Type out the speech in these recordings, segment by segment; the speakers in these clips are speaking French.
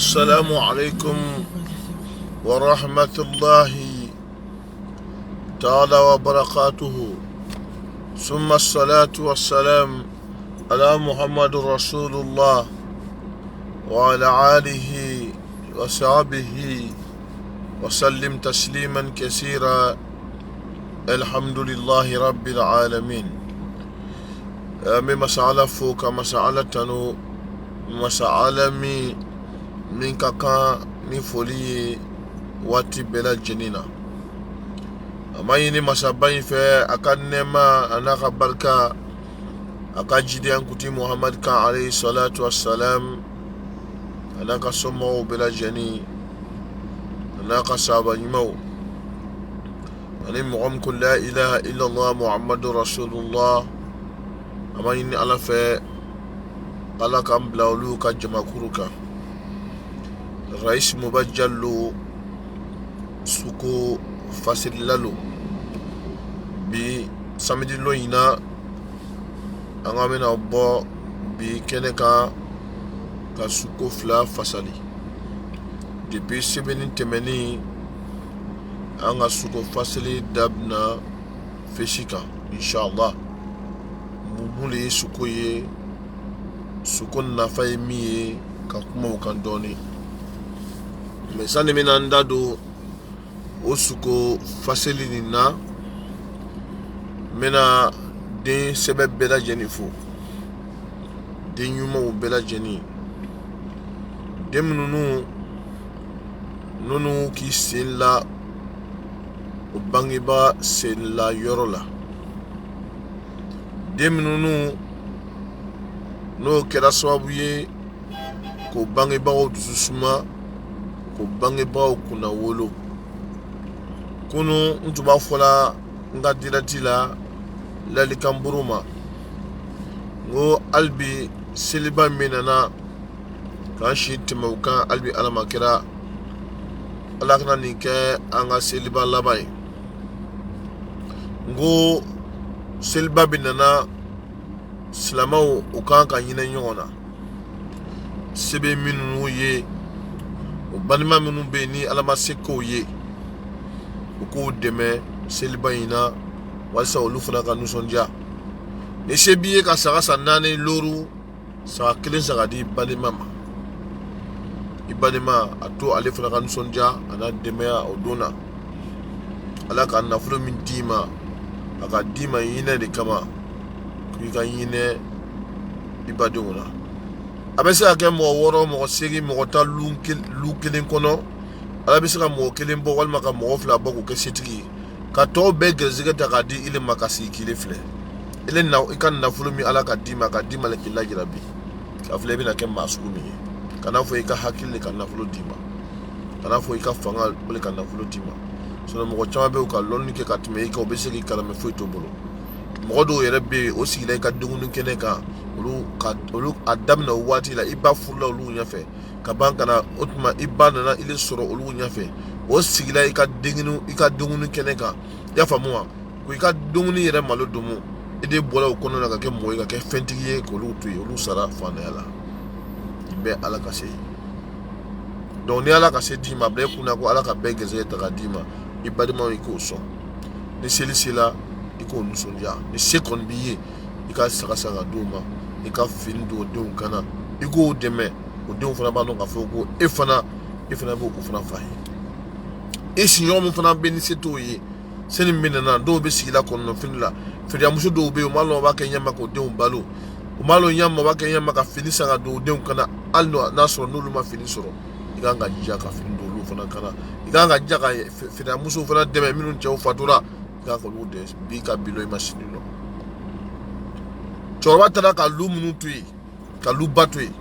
السلام عليكم ورحمة الله تعالى وبركاته. ثم الصلاة والسلام على محمد رسول الله وعلى آله وصحبه وسلم تسليما كثيرا. الحمد لله رب العالمين. من مسألة فوق مسألة تنو مسألة من كاكا نفولي واتي بلا جنينا أما يني مسابين في أكاد نما أنا خبركا أكاد جدي أنكتي محمد كان عليه الصلاة والسلام أنا كسمو بلا جني أنا كسابا يمو أنا مغمك لا إله إلا الله محمد رسول الله. أما يني على في على كم بلاولو كجماكوروكا رئيس مبجلو سوكو فاسل لالو بي سامدي لوينا أنغامينا بو بي كنكا كسوكو فلا فاسالي دبي سبنين تمني أنغا سوكو فاسالي دابنا فشيكا إن شاء الله مبولي سوكو sukun nafa ye min ye ka kuma o kan dɔɔni. Mais sani mina n da don o suko faseli nin na, n bena den sɛbɛ bɛɛ lajɛlen fo, den ɲumanw bɛɛ lajɛlen, den minnu k'i sen la o bangeba sen la yɔrɔ la, den minnu n'o kɛra sababu ye k'o bangebagaw dusu suma, k'o bangebagaw kunna wolo. Kunu n tun b'a fɔla n ka dirɛti la lalikanburu ma, n ko halibi seliba min nana k'an si tɛmɛ o kan, halibi ala ma kɛra ala kana nin kɛ an ka seliba laban ye. n ko seliba bi nana silamaw o kan ka ɲinɛ ɲɔgɔn na, sebe minnu ye o balima minnu bɛ yen ni ala ma se k'o ye, o k'o dɛmɛ seliba in na walasa olu fana ka nisɔndiya. Ni se b'i ye ka saga san 4 loru, saga 1 saga di balima ma, i balima a to ale fana ka nisɔndiya a na dɛmɛya o don na. ala ka nafolo min d'i ma a ka d'i ma ɲinɛ de kama, i ka ɲinɛ i badenw la. A bɛ se ka kɛ mɔgɔ 6 mɔgɔ 8 mɔgɔ 10 lu kelen kɔnɔ, ala bɛ se ka mɔgɔ 1 bɔ walima ka mɔgɔ 2 bɔ k'o kɛ setigi ye, ka tɔw bɛɛ gɛrɛsɛgɛ ta k'a di ile ma ka sigi kile filɛ. Ile i ka nafolo min ala ka d'i ma ka d'i ma k'i lajira bi, ka filɛ i bɛna kɛ maa sugu min ye. Kana fɔ i ka hakili de ka nafolo d'i ma, kana fɔ i ka fanga de ka nafolo d'i ma. Sinon mɔgɔ caman bɛ u ka lɔnni kɛ ka tɛmɛ i kan, u bɛ se k'i kalan mais foyi t'o bolo. Mɔgɔ dɔw yɛrɛ bɛ yen o sigila i ka dumuni kɛnɛ kan, olu a daminɛ o waati la i ba furula olu ɲɛfɛ ka ban kana, o tuma i ba nana ile sɔrɔ olu ɲɛfɛ, o sigila i ka dumuni kɛnɛ kan, i y'a faamu wa? Ko i ka dumuni yɛrɛ malo domo, i de bɔra o kɔnɔ na ka kɛ mɔgɔ ye, ka kɛ fɛntigi ye k'olu to yen, olu sara fanaya la. I bɛ ala ka se. Donc ni ala ka se d'i ma, bila i kunna ko ala ka bɛɛ gɛrɛsɛgɛ ta ka d'i ma, i balimaw i k'o sɔn. Ni seli sela i k'o nisɔndiya, ni se kɔni b'i ye i ka saga d'u ma, i ka fini don o denw kana, i k'o dɛmɛ, o denw fana b'a dɔn k'a fɔ ko e fana b'o fana fa ye. I siɲɔgɔn min fana bɛ ni se t'o ye, seli min nana dɔw bɛ sigila kɔnɔnafini la, feriyamuso dɔw bɛ yen u m'a dɔn u b'a kɛ ɲɛma k'o denw balo, u m'a dɔn ɲɛma u b'a kɛ ɲɛma ka fini san ka don o denw kana, hali n'a sɔrɔ n'olu ma fini sɔrɔ, i kan ka jija ka fini don olu fana kana, i kan ka jija ka feriyamuso fana dɛmɛ minnu cɛw fatura, i kan k'olu dɛmɛ bi ka bilo i ma sini nɔ. Cɛkɔrɔba taara ka lu minnu to yen, ka lu ba to yen,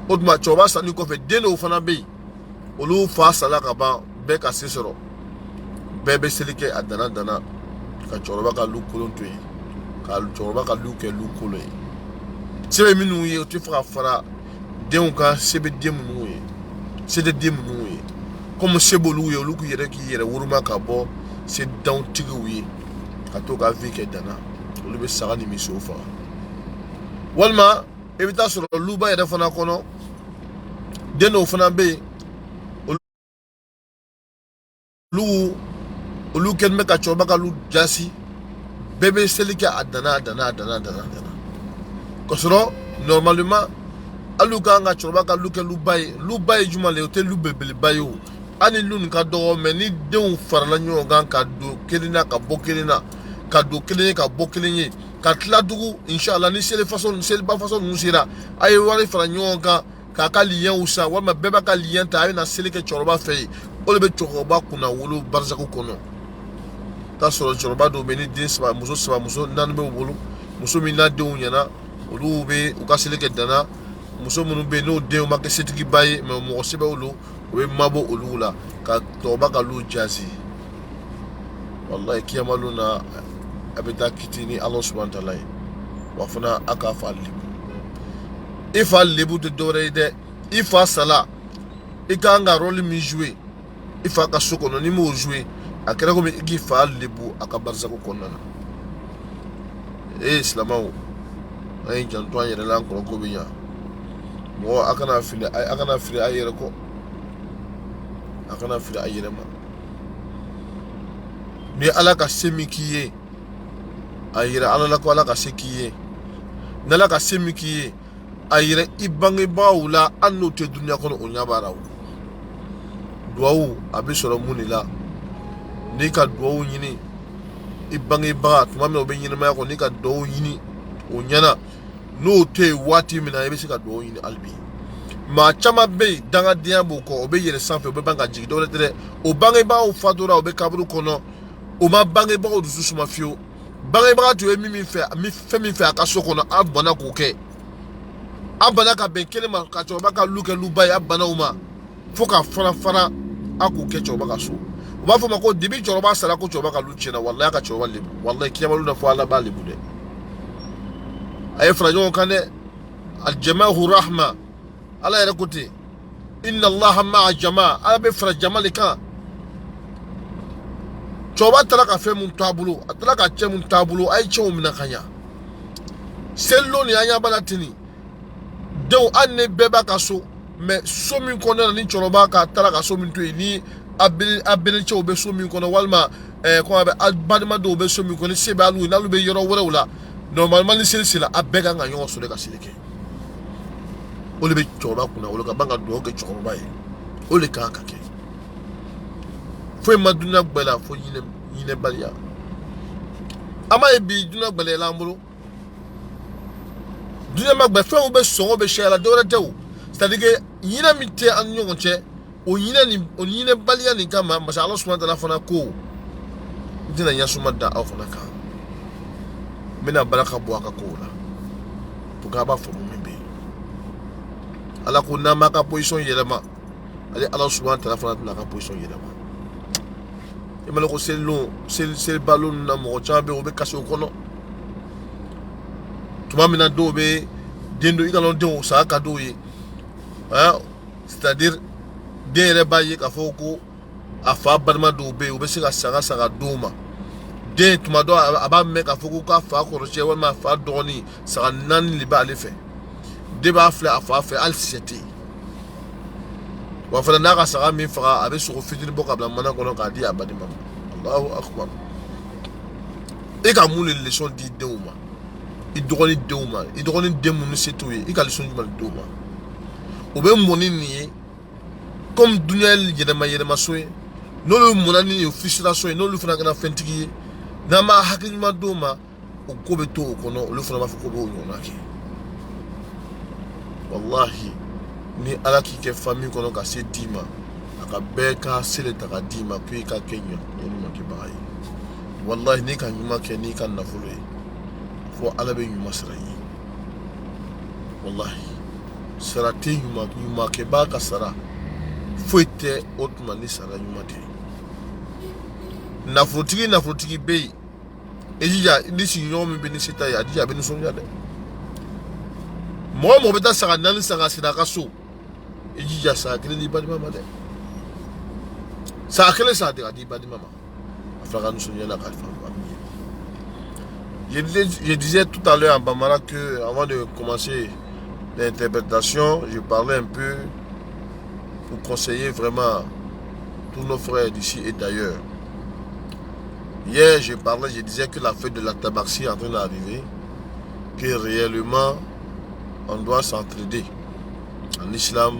o tuma cɛkɔrɔba sanni kɔfɛ den dɔw fana bɛ yen, olu fa sala ka ban, bɛɛ ka se sɔrɔ, bɛɛ bɛ seli kɛ a dana ka cɛkɔrɔba ka lu kolon to yen, ka cɛkɔrɔba ka lu kɛ lu kolon ye. Sɛbɛn minnu ye o tɛ fɛ ka fara denw kan, se bɛ den minnu ye, se tɛ den minnu ye, komi se b'olu ye olu k'i yɛrɛ woroma ka bɔ se dantigiw ye, ka to ka vie kɛ dana, olu bɛ saga ni misiw faga. Walima i bɛ taa sɔrɔ luba yɛrɛ fana kɔnɔ den o fana be olu ken me ka choba ka lu jasi bébé selike adana kosoro normalement aluka nga choba ka luke lu baye juma le hotel lu bebele bayo ani lu nka do me ni den farala nyo gan ka do kelina ka bokelina ka do kelina ka bokelina ka tla dugu inshallah ni sele ba façon musira ay wari fara nyo gan ka ka lien usa wa ma beba ka lien ta ay na selike choba fe o le be choba kuna wolo barzako kono ta soro choba do beni din saba muso nan be wolo muso mi na de unyana olu be u ka selike dana muso munu be no de ma ke setiki baye me mo sebe olu o be mabo olu la ka toba ka lu jazi wallahi kiyamaluna abeta kitini Allah subhanahu wa ta'ala wa fana aka fa libu ifa libu de dore de ifa sala ika nga role mi jouer ifa ka sokono ni mo jouer akere ko mi ifa libu aka barza ko konnana islamao ay janto yere lan ko ko biya mo akana fili ayere ko akana fili ayere ma ni ala ka semi kiye ayira ala ko ala ka sekiye nala ka semi kiye ayira ibange bawula anno te dunya kono onya barawo duwawu abisoro munila ni ka duwawu nyini ibange ba tuma me obe nyini ma ko ni ka duwawu nyini onyana no te wati mina ebe ka duwawu nyini albi ma chama be danga diambo ko obe yere sanfe obe banga jigi dole tere o bange ba o fadora obe kaburu kono o ma bange ba o dusu suma fio bange ba tu mi fe akaso kono abana ko ke abana ka ben kele ma ka choba ka luke lubai abana uma foka fara aku ke choba ka so o ba fo ma ko dibi choba sala ko choba ka luchena wallahi ka choba libu wallahi kiyamalu na fo ala ba libu de ay frajo kane al jamaahu rahma ala yɛrɛ ko ten inna allaha ma'a jama ala bɛ fara jama de kan cɛkɔrɔba taara ka fɛn mun to a bolo a taara ka cɛ mun to a bolo a ye cɛw minɛ ka ɲa selilo ni an ɲa bala ten nin denw hali ni bɛɛ b'a ka so mɛ so min kɔnɔna na ni cɛkɔrɔba ka taara ka so min to yen ni a berencɛw bɛ so min kɔnɔ walima kɔn a bɛ balima dɔw bɛ so min kɔnɔ ni se bɛ alu ye n'alu bɛ yɔrɔ wɛrɛw la normalement ni seli sera a bɛɛ kan ka ɲɔgɔn sɔrɔ ka seli kɛ. O le be cɛkɔrɔba kunna o le ka ban ka dugawu kɛ cɛkɔrɔba ye o le kan ka kɛ foyi ma dunuya gbɛla fo ɲinɛbaliya an b'a ye bi dunuya gbɛlɛla an bolo dunuya ma gbɛ fɛnw bɛ sɔngɔ bɛ sariya la dɔwɛrɛ tɛ o c'est à dire que ɲinɛ min tɛ an ni ɲɔgɔn cɛ o ɲinɛbaliya nin kama masa Ala subahana wataala fana ko n tɛna ɲɛsuma da aw fana kan n bɛna baraka bɔ a ka kow la pour que a b'a faamu min bɛ yen ala ko n'a ma ka position yɛlɛma ale Ala subahana wataala fana tɛna ka position yɛlɛma i ma ko seliba ninnu na mɔgɔ caman bɛ yen o bɛ kasi o kɔnɔ tuma min na dɔw bɛ den dɔ i kana denw saga ka dɔw ye c'est à dire den yɛrɛ b'a ye k'a fɔ ko a fa balima dɔw bɛ yen u bɛ se ka saga dɔw ma den tuma dɔ a b'a mɛn k'a fɔ ko k'a fa kɔrɔcɛ walima a fa dɔgɔnin saga 4 de b'ale fɛ den b'a filɛ a fa fɛ hali sɛ tɛ yen wa fana n'a ka saga min faga a bɛ sogo fitinin bɔ ka bila mana kɔnɔ k'a di a balima ma Allahu akbar e ka mun de leçon di denw ma i dɔgɔnin denw ma i dɔgɔnin den minnu se t'o ye i ka leçon jumɛn di denw ma o bɛ mɔni nin ye comme dunuya yɛlɛma so ye n'olu mɔna ni o frustration ye n'olu fana kɛra fɛntigi ye n'an ma hakili ɲuman d'o ma o ko bɛ to o kɔnɔ olu fana b'a fɔ ko b'o ɲɔgɔnna kɛ wallahi ni Ala k'i kɛ famille kɔnɔ ka se d'i ma a ka bɛɛ ka se de ta ka d'i ma ko i ka kɛ ɲumankɛbaga ye wallahi n'i ka ɲuman kɛ n'i ka nafolo ye fo Ala bɛ ɲuman sara i ye wallahi sara tɛ ɲumankɛbaga ka sara foyi tɛ o tuma ni sara ɲuman tɛ nafolotigi bɛ yen i jija ni sigiɲɔgɔn min bɛ ni se ta ye a jija a bɛ nisɔndiya dɛ mɔgɔ mɔgɔ bɛ taa saga 4 san ka siri a ka so i jija saga 1 di balima ma dɛ saga 1 san ka di balima ma a fila ka nisɔndiya la kalifa je disais tout à l'heure en bambara que avant de commencer l'interprétation je parlais un peu pour conseiller vraiment tous nos frères d'ici et d'ailleurs. Hier, je disais que la fête de la tabaxi est en train d'arriver, que réellement, on doit s'entraider. En islam,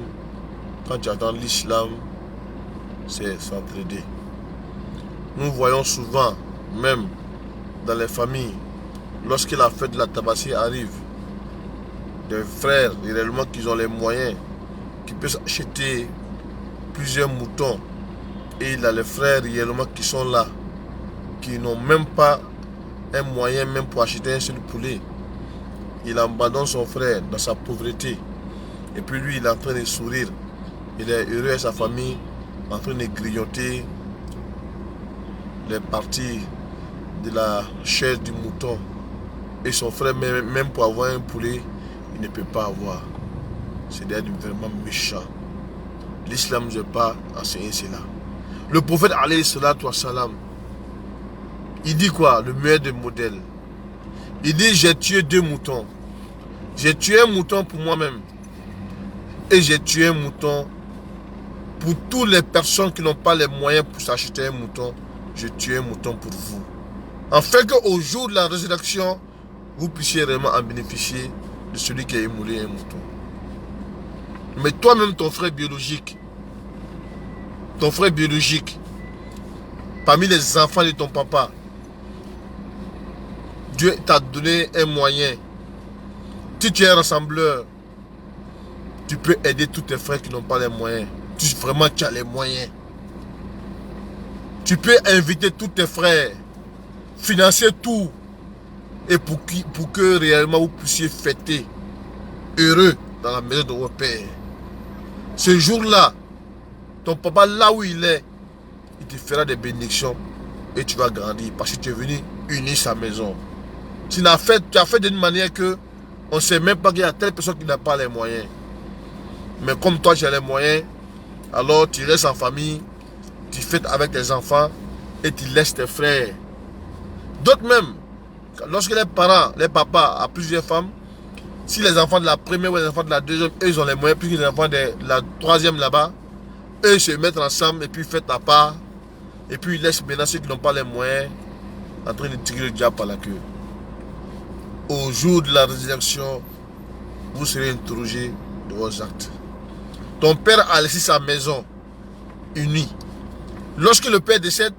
quand tu entends l'islam, c'est s'entraider. Nous voyons souvent, même dans les familles, lorsque la fête de la tabaxi arrive, des frères, réellement, qui ont les moyens, qui peuvent acheter plusieurs moutons. Et il y a les frères réellement qui sont là, qui n'ont même pas un moyen même pour acheter un seul poulet. Il abandonne son frère dans sa pauvreté. Et puis lui, il est en train de sourire. Il est heureux et sa famille en train de grignoter les parties de la chair du mouton. Et son frère, même pour avoir un poulet, il ne peut pas avoir. C'est vraiment méchant. L'islam ne veut pas enseigner cela. Le prophète alayhi salatu wa salam, il dit quoi? Le meilleur des modèles. Il dit, j'ai tué 2 moutons. J'ai tué un mouton pour moi-même. Et j'ai tué un mouton pour toutes les personnes qui n'ont pas les moyens pour s'acheter un mouton. J'ai tué un mouton pour vous. Afin qu'au jour de la résurrection, vous puissiez vraiment en bénéficier de celui qui a émoulé un mouton. Mais toi-même, ton frère biologique, parmi les enfants de ton papa, Dieu t'a donné un moyen. Si tu es un rassembleur, tu peux aider tous tes frères qui n'ont pas les moyens. Vraiment, tu as les moyens. Tu peux inviter tous tes frères, financer tout, et pour que réellement vous puissiez fêter heureux dans la maison de votre père. Ce jour-là, ton papa, là où il est, il te fera des bénédictions et tu vas grandir parce que tu es venu unir sa maison. Tu as fait d'une manière que on ne sait même pas qu'il y a telle personne qui n'a pas les moyens. Mais comme toi, tu as les moyens, alors tu restes en famille, tu fêtes avec tes enfants et tu laisses tes frères. D'autres même, lorsque les parents, les papas ont plusieurs femmes, si les enfants de la première ou les enfants de la deuxième, eux, ils ont les moyens, puis les enfants de la troisième là-bas, eux, ils se mettent ensemble et puis fêtent à part. Et puis ils laissent maintenant ceux qui n'ont pas les moyens en train de tirer le diable par la queue. Au jour de la résurrection, vous serez interrogé de vos actes. Ton père a laissé sa maison unie. Lorsque le père décède,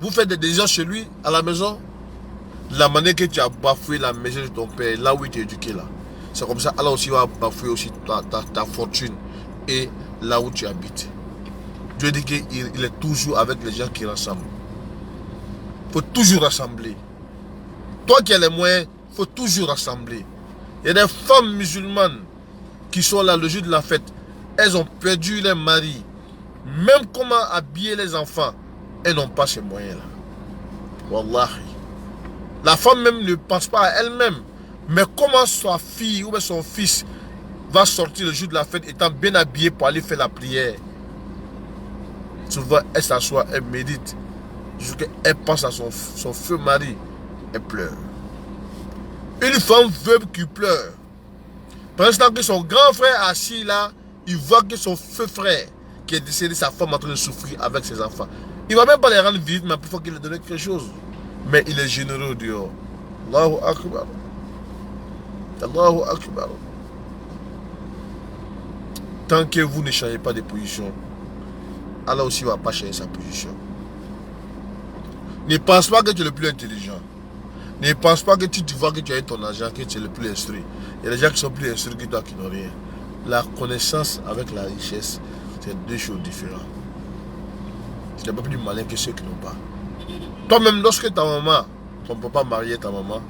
vous faites des décisions chez lui, à la maison. La manière que tu as bafoué la maison de ton père, là où il t'a éduqué là. C'est comme ça, Allah aussi va bafouer aussi ta fortune et là où tu habites. Dieu dit qu'il est toujours avec les gens qui rassemblent. Il faut toujours rassembler. Toi qui as les moyens, il faut toujours rassembler. Il y a des femmes musulmanes qui sont là le jour de la fête. Elles ont perdu leur mari. Même comment habiller les enfants, elles n'ont pas ces moyens-là. Wallahi. La femme même ne pense pas à elle-même. Mais comment sa fille ou son fils va sortir le jour de la fête étant bien habillé pour aller faire la prière? Souvent, elle s'assoit, elle médite. Jusqu'à elle pense à son feu mari. Elle pleure. Une femme veuve qui pleure. Pendant ce temps que son grand frère est assis là, il voit que son feu frère, qui est décédé, sa femme est en train de souffrir avec ses enfants. Il ne va même pas les rendre vite, mais plus faut qu'il leur donne quelque chose. Mais il est généreux dehors. Allahu Akbar. Allahu Akbar. Tant que vous ne changez pas de position, Allah aussi ne va pas changer sa position. Ne pense pas que tu es le plus intelligent. Ne pense pas que tu vois que tu as ton argent, que tu es le plus instruit. Il y a des gens qui sont plus instruits que toi qui n'ont rien. La connaissance avec la richesse, c'est 2 choses différentes. Tu n'es pas plus malin que ceux qui n'ont pas. Toi-même, lorsque ta maman, ton papa mariait ta maman,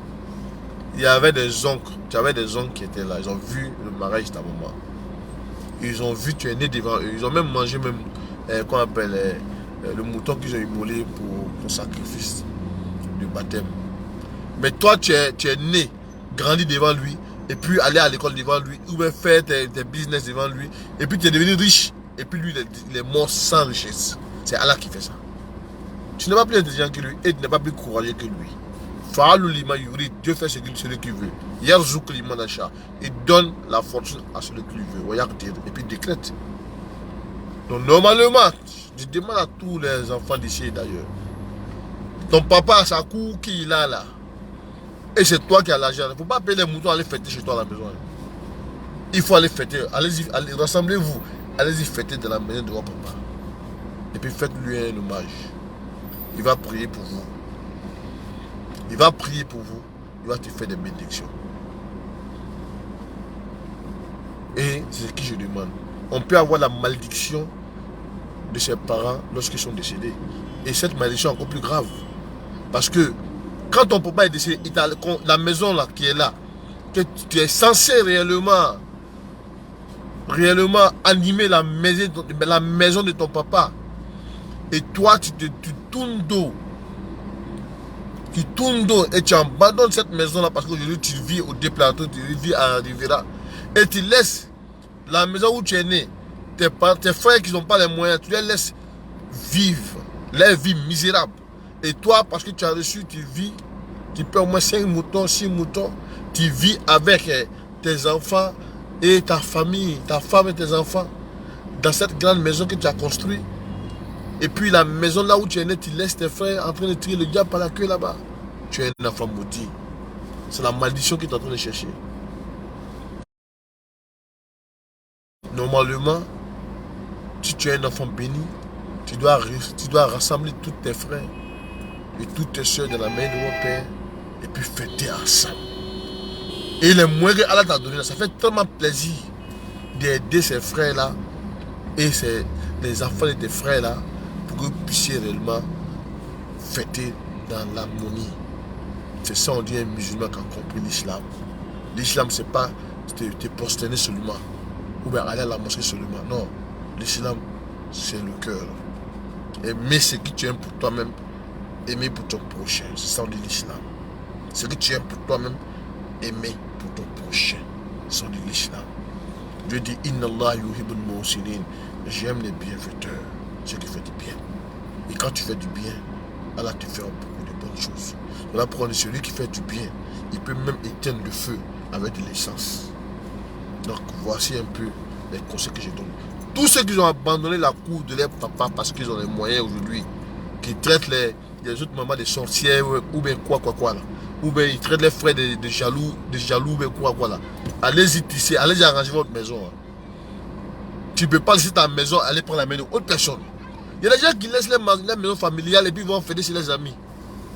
il y avait des oncles, tu avais des oncles qui étaient là. Ils ont vu le mariage de ta maman. Ils ont vu, tu es né devant eux. Ils ont même mangé qu'on appelle le mouton qu'ils ont immolé pour ton sacrifice du baptême. Mais toi, tu es né, grandi devant lui, et puis aller à l'école devant lui, ou bien faire tes business devant lui, et puis tu es devenu riche, et puis lui, il est mort sans richesse. C'est Allah qui fait ça. Tu n'es pas plus intelligent que lui, et tu n'es pas plus courageux que lui. Dieu fait celui qui veut. Il donne la fortune à celui qui veut. Et puis décrète. Donc normalement, je demande à tous les enfants d'ici d'ailleurs, ton papa a sa cour qu'il a là, et c'est toi qui as l'argent. Il ne faut pas payer les moutons, aller fêter chez toi à la maison. Il faut aller fêter, allez-y, rassemblez-vous, allez-y fêter dans la maison de votre papa. Et puis faites-lui un hommage. Il va prier pour vous. Il va prier pour vous. Il va te faire des bénédictions. Et c'est ce que je demande. On peut avoir la malédiction de ses parents lorsqu'ils sont décédés. Et cette malédiction est encore plus grave. Parce que quand ton papa est décédé, la maison là qui est là, que tu es censé réellement animer la maison de ton papa. Et toi, tu tournes dos. Tu tournes dos et tu abandonnes cette maison-là parce qu'aujourd'hui tu vis au déplateau, tu vis à Rivera. Et tu laisses la maison où tu es né, tes frères qui n'ont pas les moyens, tu les laisses vivre leur vie misérable. Et toi, parce que tu as reçu, tu vis, tu peux au moins 5 moutons, 6 moutons, tu vis avec tes enfants et ta famille, ta femme et tes enfants, dans cette grande maison que tu as construite. Et puis la maison là où tu es né, tu laisses tes frères en train de tirer le diable par la queue là-bas. Tu es un enfant maudit. C'est la malédiction qui est en train de chercher. Normalement, si tu es un enfant béni, tu dois rassembler tous tes frères et toutes tes soeurs dans la main de mon père et puis fêter ensemble. Et les moyens que Allah t'a donné, ça fait tellement plaisir d'aider ces frères-là et les enfants de tes frères-là pour que vous puissiez réellement fêter dans l'harmonie. C'est ça, on dit un musulman qui a compris l'islam. L'islam, c'est pas te prosterner seulement ou bien aller à la mosquée seulement. Non, l'islam, c'est le cœur. Aimer ce que tu aimes pour toi-même, aimer pour ton prochain. C'est ça, on dit l'islam. Ce que tu aimes pour toi-même, aimer pour ton prochain. C'est ça, on dit l'islam. Dieu dit Inna Allah yuhibbul muhsinin. J'aime les bienfaiteurs, ceux qui font du bien. Et quand tu fais du bien, Allah te fait beaucoup de bonnes choses. Voilà pourquoi celui qui fait du bien, il peut même éteindre le feu avec de l'essence. Donc voici un peu les conseils que je donne. Tous ceux qui ont abandonné la cour de leur papa parce qu'ils ont les moyens aujourd'hui, qui traitent les autres mamans des sorcières ou bien quoi là. Ou bien ils traitent les frères de jaloux, ou bien quoi là. Allez-y tisser, allez-y arranger votre maison. Hein. Tu ne peux pas laisser ta maison aller prendre la main d'autre personne. Il y a des gens qui laissent les maisons familiales et puis ils vont fêter chez les amis.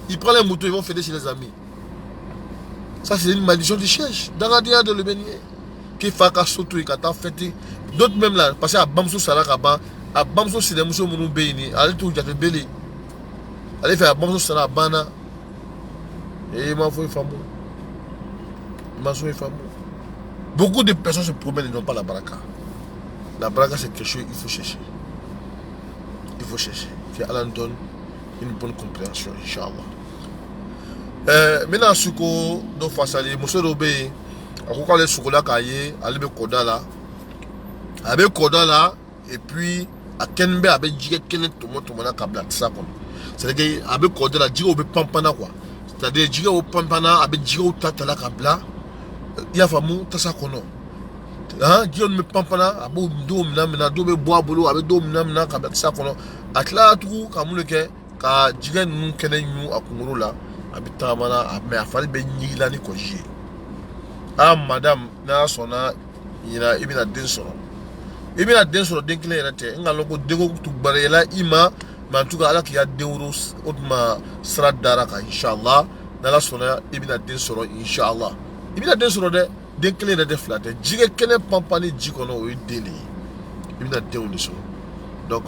Ils prennent les motos, ils vont fêter chez les amis. Ça, c'est une malédiction du cherche. Dans la dia de le bénir. Qui fait qu'à sauter, qu'à t'en fêter. D'autres même là, parce qu'à Bamsou Sarakaba, à Bamsou c'est des moussous mounou béni. Allez tout, il y a des belés. Allez faire à Bamsou Sarakabana. Et il m'a fait une femme. Il m'a fait une femme. Beaucoup de personnes se promènent et n'ont pas la baraka. La baraka, c'est quelque chose qu'il faut chercher. Il faut chercher. Que Allah nous donne une bonne compréhension, Inch'Allah. Maintenant, ce qu'on doit faire, c'est que monsieur Robé, quand les chocolats caillés, allez me coder là. Avec coder là, et puis, à Kenbe, avec Djigé, Kenet, tout le monde a câblé ça. C'est-à-dire qu'avec coder là, Djigé au Pampana quoi. C'est-à-dire Djigé au Pampana, avec Djigé au Tatala Kabla, il y a famou, Tassa Kono. Hein, Djigé me Pampana, avec Dom Namina, Dom Bois Bolo, avec Dom Namina, Kabla Tassa Kono. Atla tout, comme le quai, car Djigé nous Kenet nous à Kongoro là. Abitamana mais a fallu ben nyila ni koji ah madame na sona ina ibina densoro denkle rete ngalo ko dego tu barela ima mantuka ala ki ya deuros odma srat daraka inshallah na la sona ibina densoro inshallah ibina densoro de denkle rete flate jige kene pampani jikono o deli ibina deuros donc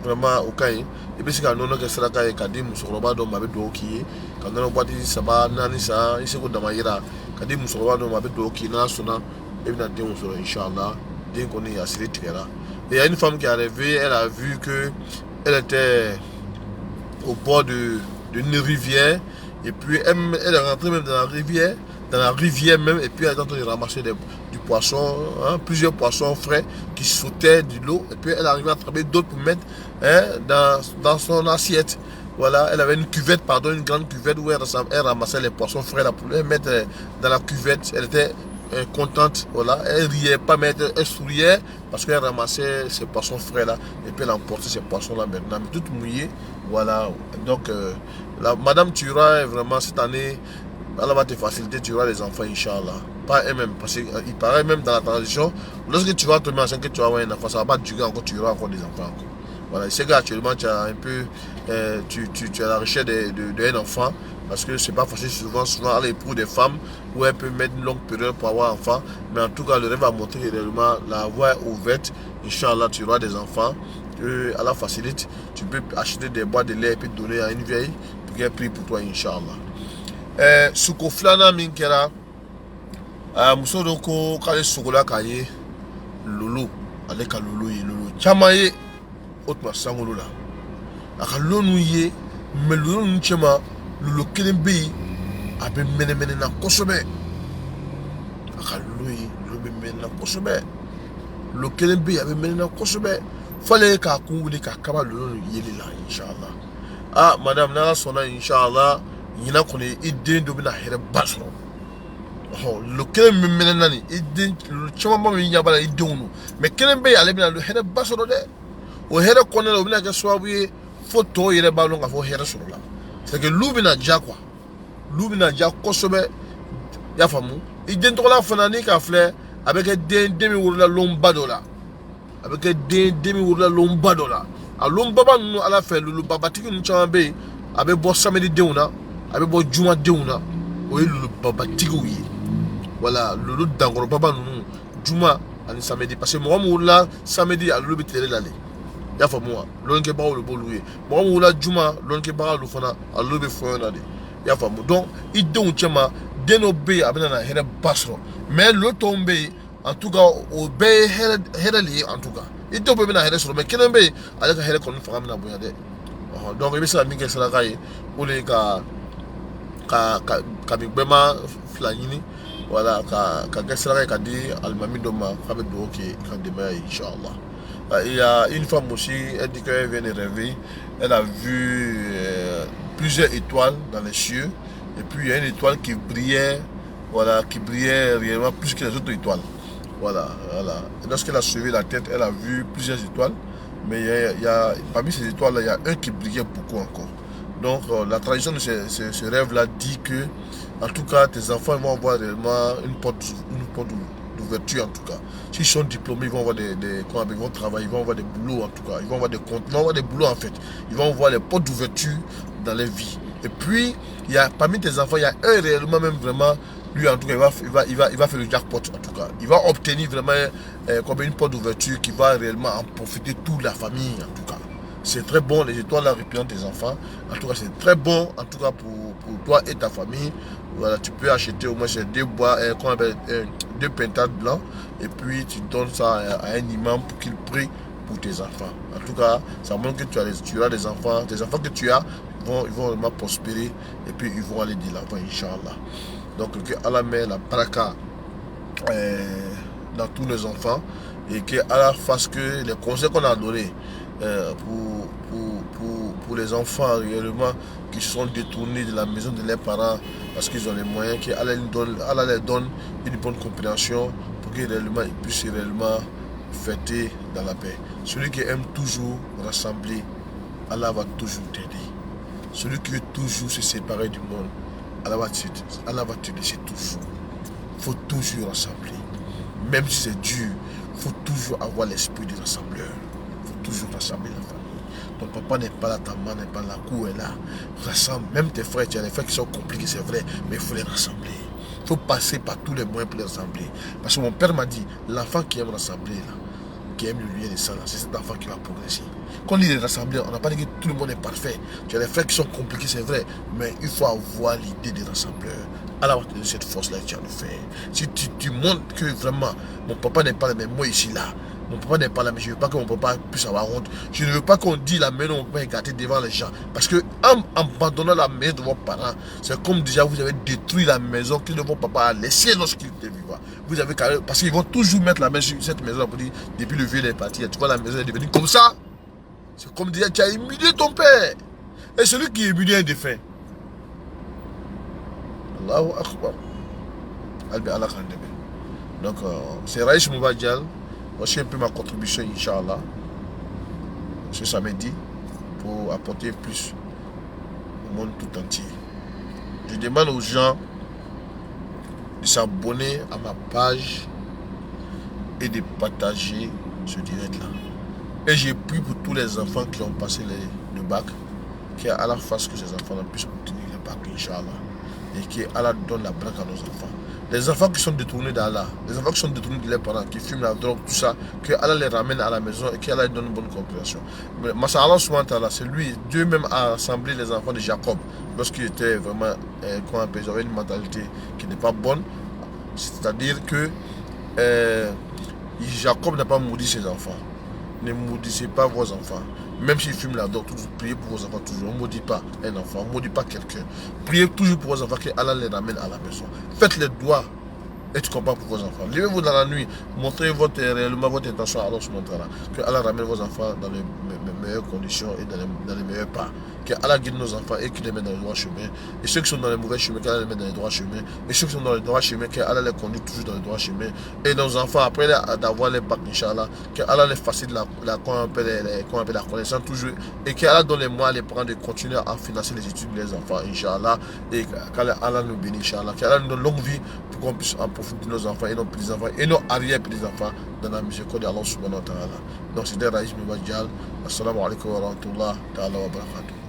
vraiment au cas et puis c'est quand on a que ça là quand dit musoroba do mabe do ki quand on a boîte saba nani ça il se ko damayira quand dit musoroba do mabe do ki na sona et bien de musoro inchallah dès qu'on est assuré tigera et il y a une femme qui est arrivée, elle a vu que elle était au bord d'une rivière et puis elle est rentrée même dans la rivière même et puis elle est en train de ramasser du poisson, hein, plusieurs poissons frais qui sautaient de l'eau et puis elle arrivait à attraper d'autres pour mettre dans son assiette. Voilà, elle avait une cuvette, une grande cuvette où elle ramassait les poissons frais là, pour les mettre dans la cuvette. Elle était contente, voilà, elle riait pas, mais elle souriait parce qu'elle ramassait ses poissons frais là, et puis elle emportait ces poissons là maintenant, mais toute mouillée, voilà. Donc, Madame Tura, vraiment cette année, elle va te faciliter, tu auras les enfants, Inch'Allah. Pas elle-même, parce qu'il paraît même dans la tradition, lorsque tu vas tomber enceinte, que tu vas avoir un enfant, ça va pas durer encore, tu auras encore des enfants encore. Voilà, je sais qu'actuellement tu as un peu, tu as la recherche d'un enfant, parce que c'est pas facile souvent aller pour des femmes où elles peuvent mettre une longue période pour avoir un enfant, mais en tout cas le rêve va montrer réellement, la voie est ouverte, Inch'Allah tu auras des enfants, à la facilite, tu peux acheter des boîtes de lait et puis donner à une vieille pour qu'elle prie pour toi, Inch'Allah. Suko flana min kɛra muso dɔ ko k'ale sogola k'a ye lolo ale ka lolo ye lolo caman ye o tuma sankolo la a ka lolo ninnu ye mɛ lolo ninnu cɛma lolo kelen bɛ yen a bɛ mɛnɛmɛnɛ na kosɛbɛ a ka lolo ye lolo bɛ mɛnɛ na kosɛbɛ lolo kelen bɛ yen a bɛ mɛnɛ na kosɛbɛ f'ale k'a kun wuli k'a kaba lolo ninnu yeli la Inch'Allah madame n'ala sɔnna Inch'Allah ɲinan kɔni i den dɔ bɛna hɛrɛ ba sɔrɔ lo kelen min mɛnɛ na nin i den camanba min ɲɛ b'a la i denw don mɛ kelen bɛ yen ale bɛna hɛrɛ ba sɔrɔ dɛ o hɛrɛ kɔnɔna la o bɛna kɛ sababu ye fo tɔw yɛrɛ b'a dɔn k'a fɔ hɛrɛ sɔrɔla c'est que lu bɛna ja quoi lu bɛna ja kosɛbɛ i y'a faamu i den tɔgɔla fana ni k'a filɛ a bɛ kɛ den min wolola lɔnba dɔ la a bɛ kɛ den min wolola lɔnba dɔ la a lɔnbaba ninnu ala fɛ lulu babatigi ninnu caman bɛ yen a bɛ bɔ samedi denw na a bɛ bɔ juma denw na o ye lulu babatigiw ye voilà lulu dankɔrɔbaba ninnu juma ani samedi parce que mɔgɔ min wolola samedi a lulu bɛ tile la de i y'a faamu wa lɔnnikɛbagaw de b'olu ye mɔgɔ min wolola juma lɔnnikɛbaga olu fana a lulu bɛ fɔɲɔn na de i y'a faamu donc i denw cɛma den dɔ bɛ yen a bɛna na hɛrɛ ba sɔrɔ mais lulu tɔw bɛ yen en tout cas o bɛɛ ye hɛrɛ de ye en tout cas i denw bɛɛ bɛna hɛrɛ sɔrɔ mais kelen bɛ yen ale ka hɛrɛ kɔni fanga bɛna bonya dɛ donc i bɛ se ka min kɛ saraka ye o de ye ka min gbɛma fila ɲini voilà ka kɛ saraka ye ka di alimami dɔ ma k'a bɛ dugawu kɛ ka denbaya ye Inch'Allah. Il y a une femme aussi, elle dit qu'elle vient de rêver, elle a vu plusieurs étoiles dans les cieux et puis il y a une étoile qui brillait, voilà, qui brillait réellement plus que les autres étoiles. Voilà. Et lorsqu'elle a soulevé la tête, elle a vu plusieurs étoiles, mais parmi ces étoiles-là, il y a un qui brillait beaucoup encore. Donc la tradition de ce rêve-là dit que, en tout cas, tes enfants vont avoir réellement une porte d'ouverture en tout cas. S'ils sont diplômés, ils vont avoir ils vont travailler, ils vont avoir des boulots en tout cas, ils vont avoir des comptes, ils vont avoir des boulots en fait. Ils vont avoir les portes d'ouverture dans leur vie. Et puis, parmi tes enfants, il y a un réellement même vraiment, lui en tout cas, il va faire le jackpot en tout cas. Il va obtenir vraiment comme une porte d'ouverture qui va réellement en profiter toute la famille en tout cas. C'est très bon, les étoiles là représentent tes enfants. En tout cas, c'est très bon, en tout cas pour toi et ta famille. Voilà, tu peux acheter au moins ces deux pentades blancs et puis tu donnes ça à un imam pour qu'il prie pour tes enfants. En tout cas, ça montre que tu auras des enfants. Tes enfants que tu as, ils vont vraiment prospérer et puis ils vont aller de l'avant, Inch'Allah. Donc, que Allah met la baraka dans tous les enfants et que Allah fasse que les conseils qu'on a donnés pour les enfants réellement qui sont détournés de la maison de leurs parents parce qu'ils ont les moyens, qu'Allah leur donne une bonne compréhension pour qu'ils puissent réellement fêter dans la paix. Celui qui aime toujours rassembler, Allah va toujours t'aider. Celui qui veut toujours se séparer du monde, Allah va te laisser toujours. Il faut toujours rassembler. Même si c'est dur, il faut toujours avoir l'esprit du rassembleur. Il faut toujours rassembler la famille. Ton papa n'est pas là, ta maman n'est pas là, où est là. Rassemble, même tes frères, tu as des frères qui sont compliqués, c'est vrai, mais il faut les rassembler. Il faut passer par tous les moyens pour les rassembler. Parce que mon père m'a dit, l'enfant qui aime rassembler, là, qui aime le lien de sang, c'est cet enfant qui va progresser. Quand on dit les rassembler, on n'a pas dit que tout le monde est parfait. Tu as des frères qui sont compliqués, c'est vrai, mais il faut avoir l'idée des rassembleurs. Alors, cette force-là, tu as le faire. Si tu montres que vraiment, mon papa n'est pas là, mais moi ici là, mon papa n'est pas là, mais je ne veux pas que mon papa puisse avoir honte. Je ne veux pas qu'on dise la maison, on peut gâter devant les gens. Parce que en abandonnant la maison de vos parents, c'est comme déjà vous avez détruit la maison que votre papa a laissée lorsqu'il était vivant. Vous avez parce qu'ils vont toujours mettre la main sur cette maison pour dire, depuis le vieux est parti, tu vois la maison est devenue comme ça. C'est comme déjà tu as humilié ton père. Et celui qui est humilié un défunt. Allahu Akbar. Albi Allah Khandebe. Donc, c'est Raïs Moubadjal. Voici un peu ma contribution, Inch'Allah, ce samedi, pour apporter plus au monde tout entier. Je demande aux gens de s'abonner à ma page et de partager ce direct-là. Et j'ai pris pour tous les enfants qui ont passé le bac, qu'Allah fasse que ces enfants puissent obtenir le bac, Inch'Allah. Et qu'Allah donne la braque à nos enfants. Les enfants qui sont détournés d'Allah, les enfants qui sont détournés de leurs parents, qui fument la drogue, tout ça, qu'Allah les ramène à la maison et qu'Allah donne une bonne compréhension. Mais Allah subhanahu wa ta'ala, c'est lui, Dieu même a rassemblé les enfants de Jacob lorsqu'il était vraiment, ils avaient une mentalité qui n'est pas bonne. C'est-à-dire que Jacob n'a pas maudit ses enfants. Ne maudissez pas vos enfants. Même s'ils fument la drogue, toujours priez pour vos enfants, toujours. On ne maudit pas un enfant, on ne maudit pas quelqu'un. Priez toujours pour vos enfants, qu'Allah les ramène à la maison. Faites les doigts et tu comprends pour vos enfants. Levez-vous dans la nuit, montrez réellement votre intention à Allah subhanahu wa ta'ala. Que Allah ramène vos enfants dans les meilleures conditions et dans les meilleurs pas. Que Allah guide nos enfants et qu'il les mette dans le droit chemin. Et ceux qui sont dans les mauvais chemins, qu'Allah les mette dans le droit chemin. Et ceux qui sont dans le droit chemin, qu'Allah les conduit toujours dans le droit chemin. Et nos enfants, après d'avoir les bacs, Inch'Allah, qu'Allah les facilite la connaissance toujours. Et qu'Allah donne les moyens à les prendre de continuer à financer les études des enfants, Inch'Allah. Et qu'Allah nous bénisse, Inch'Allah. Qu'Allah nous donne longue vie pour qu'on puisse en profiter de nos enfants et nos petits-enfants et nos arrière-petits-enfants dans la miséricorde d'Allah subhanahu wa ta'ala. Donc c'était Raïs Moubadjal. Assalamu alaikum wa rahmatullah ta'ala wa barakatuh.